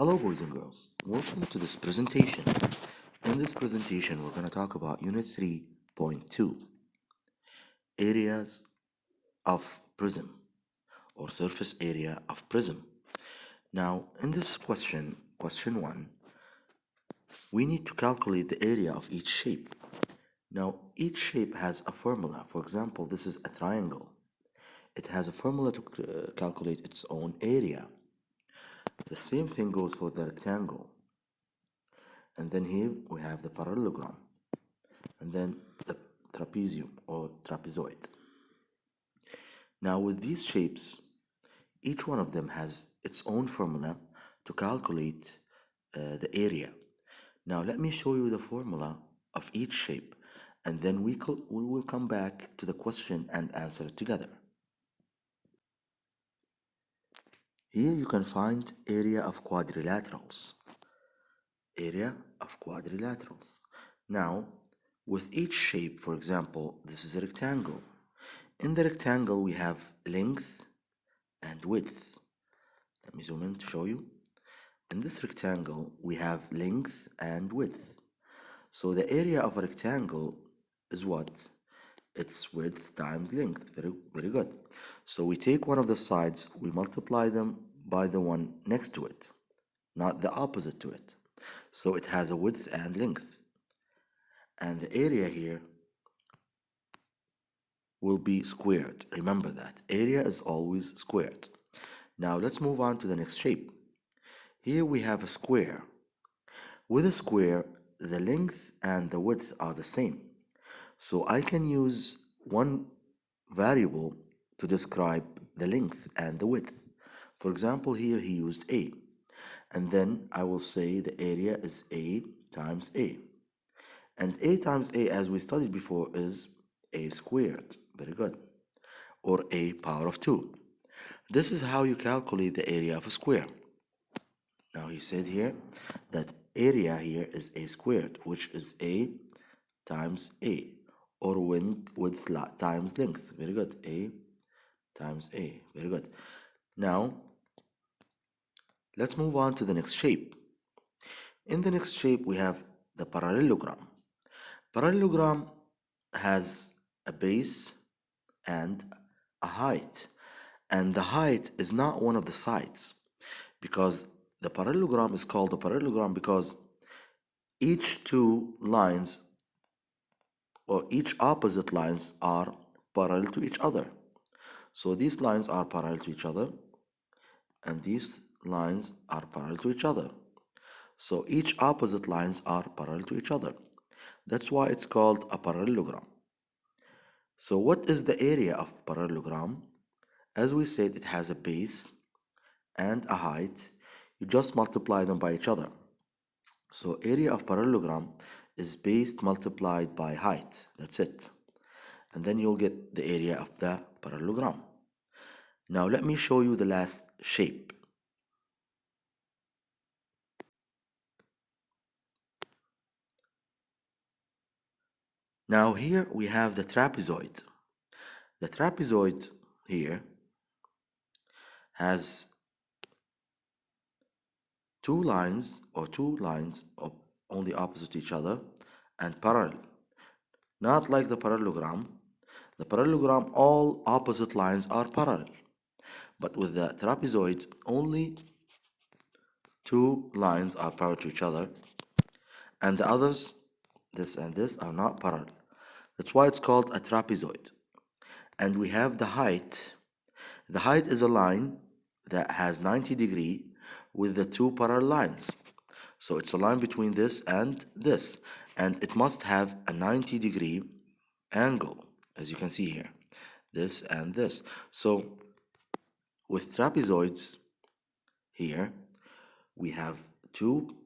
Hello boys and girls, welcome to this presentation. In this presentation we're going to talk about Unit 3.2, Areas of Prism or Surface Area of Prism. Now in this question 1, we need to calculate the area of each shape. Now each shape has a formula. For example, this is a triangle. It has a formula to calculate its own area. The same thing goes for the rectangle. And then here we have the parallelogram. And then the trapezium or trapezoid. Now with these shapes, each one of them has its own formula to calculate the area. Now let me show you the formula of each shape, and then we will come back to the question and answer it together. Here you can find area of quadrilaterals. Area of quadrilaterals. Now, with each shape, for example, this is a rectangle. In the rectangle, we have length and width. Let me zoom in to show you. In this rectangle, we have length and width. So the area of a rectangle is what? It's width times length. Very, very good. So we take one of the sides, we multiply them by the one next to it, not the opposite to it. So it has a width and length. And the area here will be squared. Remember that. Area is always squared. Now let's move on to the next shape. Here we have a square. With a square, the length and the width are the same. So I can use one variable to describe the length and the width. For example, here he used A. And then I will say the area is A times A. And A times A, as we studied before, is A squared. Very good. Or A power of 2. This is how you calculate the area of a square. Now he said here that area here is A squared, which is A times A, or width times length. Very good. A times A. Very good. Now, let's move on to the next shape. In the next shape, we have the parallelogram. Parallelogram has a base and a height. And the height is not one of the sides, because the parallelogram is called a parallelogram because each two lines or each opposite lines are parallel to each other. So these lines are parallel to each other and these lines are parallel to each other. So each opposite lines are parallel to each other. That's why it's called a parallelogram. So what is the area of parallelogram? As we said, it has a base and a height. You just multiply them by each other. So area of parallelogram is base multiplied by height. That's it. And then you'll get the area of the parallelogram. Now let me show you the last shape. Now here we have the trapezoid. The trapezoid here has two lines of only opposite each other and parallel. Not like the parallelogram. The parallelogram, all opposite lines are parallel. But with the trapezoid, only two lines are parallel to each other, and the others, this and this, are not parallel. That's why it's called a trapezoid. And we have the height. The height is a line that has 90 degrees with the two parallel lines. So it's a line between this, and it must have a 90-degree angle, as you can see here, this and this. So with trapezoids here, we have two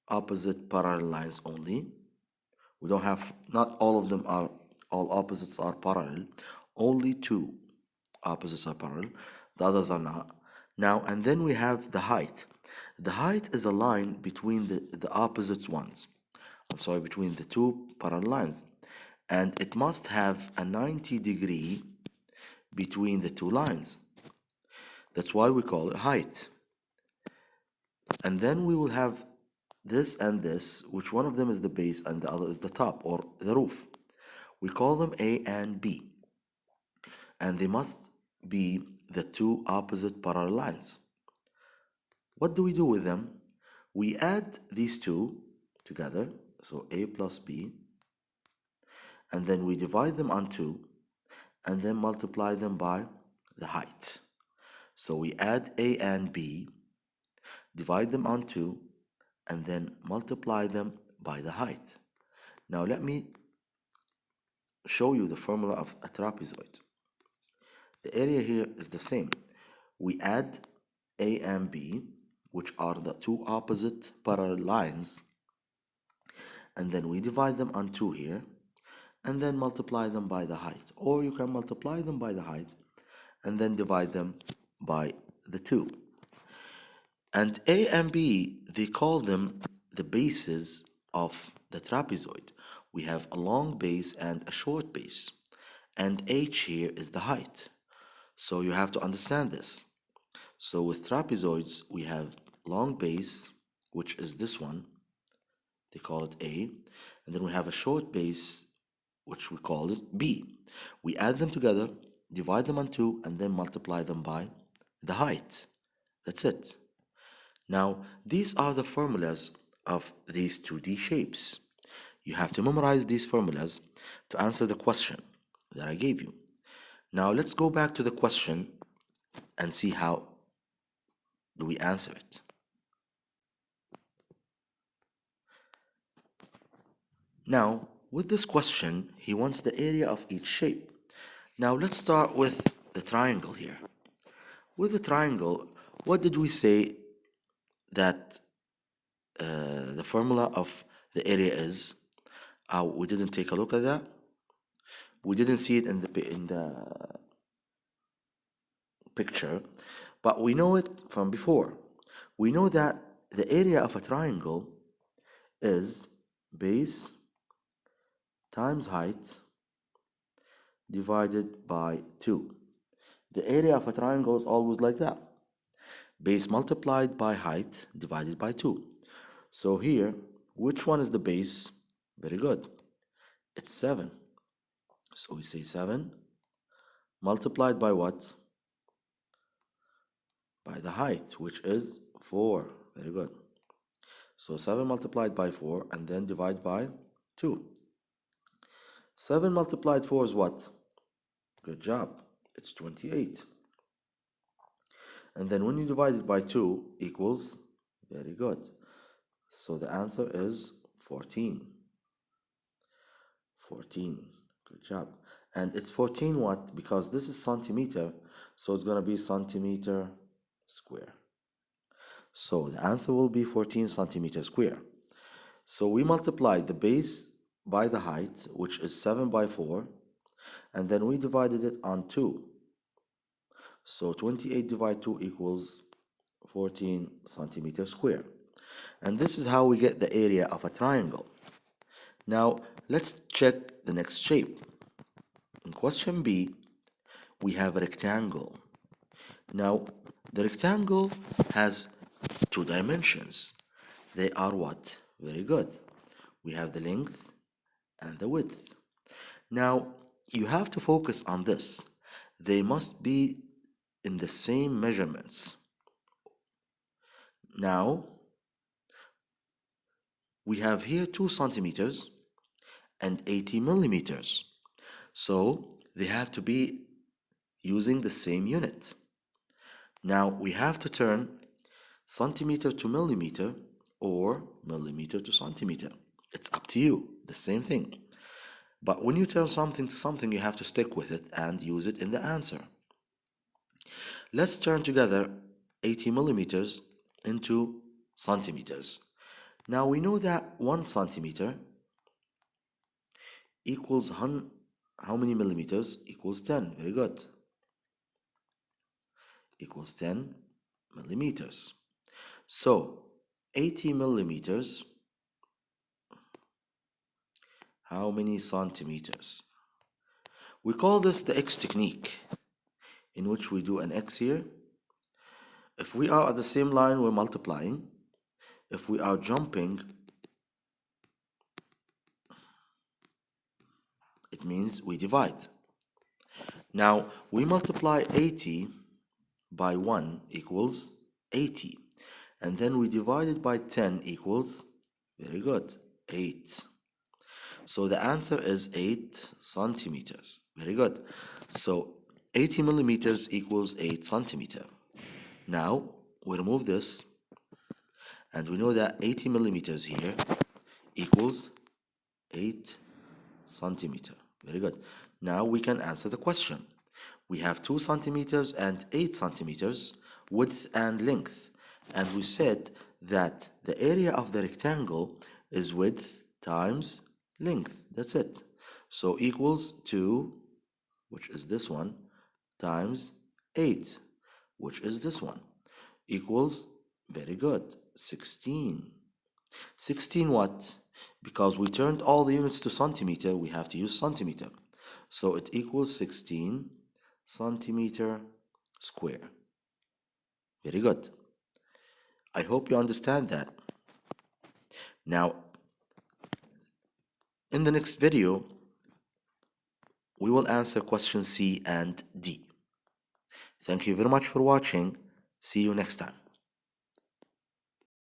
opposite parallel lines only. We don't have, not all of them are, all opposites are parallel. Only two opposites are parallel, the others are not. Now, and then we have the height. The height is a line between the opposite ones. Between the two parallel lines. And it must have a 90-degree between the two lines. That's why we call it height. And then we will have this and this, which one of them is the base and the other is the top or the roof. We call them A and B, and they must be the two opposite parallel lines. What do we do with them? We add these two together, so A plus B, and then we divide them on 2, and then multiply them by the height. So we add A and B, divide them on 2, and then multiply them by the height. Now let me show you the formula of a trapezoid. The area here is the same. We add A and B, which are the two opposite parallel lines, and then we divide them on 2 here, and then multiply them by the height. Or you can multiply them by the height and then divide them by the 2. And A and B, they call them the bases of the trapezoid. We have a long base and a short base, and H here is the height. So you have to understand this. So with trapezoids, we have long base, which is this one, they call it A, and then we have a short base, which we call it B. We add them together, divide them on 2, and then multiply them by the height. That's it. Now, these are the formulas of these 2D shapes. You have to memorize these formulas to answer the question that I gave you. Now, let's go back to the question and see how do we answer it. Now, with this question, he wants the area of each shape. Now, let's start with the triangle here. With the triangle, what did we say that the formula of the area is? We didn't take a look at that. We didn't see it in the picture, but we know it from before. We know that the area of a triangle is base times height divided by 2. The area of a triangle is always like that. Base multiplied by height divided by 2. So here, which one is the base? Very good. It's 7. So we say 7 multiplied by what? By the height, which is 4. Very good. So 7 multiplied by 4 and then divide by 2. 7 multiplied 4 is what? Good job. It's 28. And then when you divide it by 2 equals, very good. So the answer is 14. 14. Good job. And it's 14 what? Because this is centimeter, so it's going to be centimeter square. So the answer will be 14 centimeter square. So we multiply the base by the height, which is 7 by 4, and then we divided it on 2. So 28 divided 2 equals 14 centimeter square. And this is how we get the area of a triangle. Now, let's check the next shape. In question B, we have a rectangle. Now, the rectangle has 2 dimensions. They are what? Very good. We have the length and the width. Now, you have to focus on this. They must be in the same measurements. Now, we have here 2 centimeters and 80 millimeters. So they have to be using the same unit. Now we have to turn centimeter to millimeter or millimeter to centimeter. It's up to you, the same thing. But when you turn something to something, you have to stick with it and use it in the answer. Let's turn together 80 millimeters into centimeters. Now we know that 1 centimeter equals how many millimeters? Equals 10. Very good. Equals 10 millimeters. So 80 millimeters, how many centimeters? We call this the X technique, in which we do an X here. If we are at the same line, we're multiplying. if we are jumping, it means we divide. Now, we multiply 80 by 1 equals 80. And then we divide it by 10 equals, very good, 8. So the answer is 8 centimeters. Very good. So 80 millimeters equals 8 centimeter. Now, we remove this, and we know that 80 millimeters here equals 8 centimeter. Very good. Now we can answer the question. We have 2 centimeters and 8 centimeters width and length. And we said that the area of the rectangle is width times length. That's it. So equals 2, which is this one, times 8, which is this one, equals, very good, 16. 16 what? Because we turned all the units to centimeter, we have to use centimeter. So it equals 16 centimeter square. Very good. I hope you understand that. Now, in the next video, we will answer question C and D. Thank you very much for watching. See you next time.